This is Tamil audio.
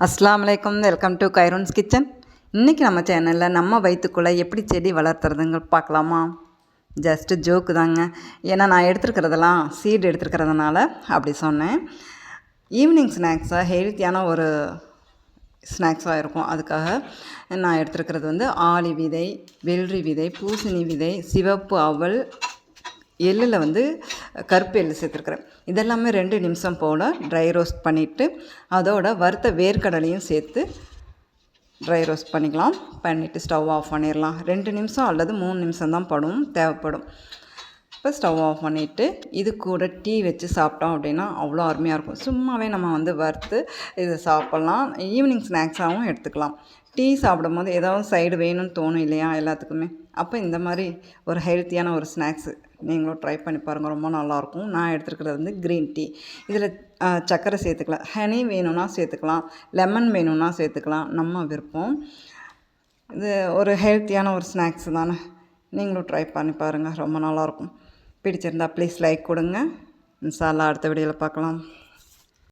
அஸ்ஸலாமு அலைக்கும், வெல்கம் டு கைரோன்ஸ் கிச்சன். இன்றைக்கி நம்ம சேனலில் நம்ம வயிற்றுக்குள்ளே எப்படி செடி வளர்த்துறதுங்க பார்க்கலாமா? ஜஸ்ட்டு ஜோக்கு தாங்க. ஏன்னா நான் எடுத்துருக்கிறதெல்லாம் சீடு எடுத்துருக்கிறதுனால அப்படி சொன்னேன். ஈவினிங் ஸ்நாக்ஸாக ஹெல்த்தியான ஒரு ஸ்நாக்ஸாக இருக்கும். அதுக்காக நான் எடுத்துருக்கிறது வந்து ஆளி விதை, வெள்ளரி விதை, பூசணி விதை, சிவப்பு அவல், எள்ளில் வந்து கருப்பு எள்ளு சேர்த்துருக்குறேன். இதெல்லாமே 2 நிமிஷம் போல் ட்ரை ரோஸ்ட் பண்ணிவிட்டு அதோட வறுத்த வேர்க்கடலையும் சேர்த்து ட்ரை ரோஸ்ட் பண்ணிக்கலாம். பண்ணிவிட்டு ஸ்டவ் ஆஃப் பண்ணிடலாம். 2 நிமிஷம் அல்லது 3 நிமிஷம் தான் தேவைப்படும். இப்போ ஸ்டவ் ஆஃப் பண்ணிவிட்டு இது கூட டீ வச்சு சாப்பிட்டோம் அப்படின்னா அவ்வளோ அருமையாக இருக்கும். சும்மாவே நம்ம வந்து வறுத்து இதை சாப்பிட்லாம். ஈவினிங் ஸ்நாக்ஸாகவும் எடுத்துக்கலாம். டீ சாப்பிடும்போது ஏதாவது சைடு வேணும்னு தோணும் இல்லையா எல்லாத்துக்குமே. அப்போ இந்த மாதிரி ஒரு ஹெல்த்தியான ஒரு ஸ்நாக்ஸு நீங்களும் ட்ரை பண்ணி பாருங்கள், ரொம்ப நல்லாயிருக்கும். நான் எடுத்துருக்கிறது வந்து க்ரீன் டீ. இதில் சர்க்கரை சேர்த்துக்கலாம், ஹனி வேணும்னா சேர்த்துக்கலாம், லெமன் வேணும்னா சேர்த்துக்கலாம், நம்ம விருப்பம். இது ஒரு ஹெல்த்தியான ஒரு ஸ்நாக்ஸு தானே. நீங்களும் ட்ரை பண்ணி பாருங்கள், ரொம்ப நல்லாயிருக்கும். பிடிச்சிருந்தா ப்ளீஸ் லைக் கொடுங்க. இன்ஷா அல்லாஹ் அடுத்த வீடியோவில் பார்க்கலாம்.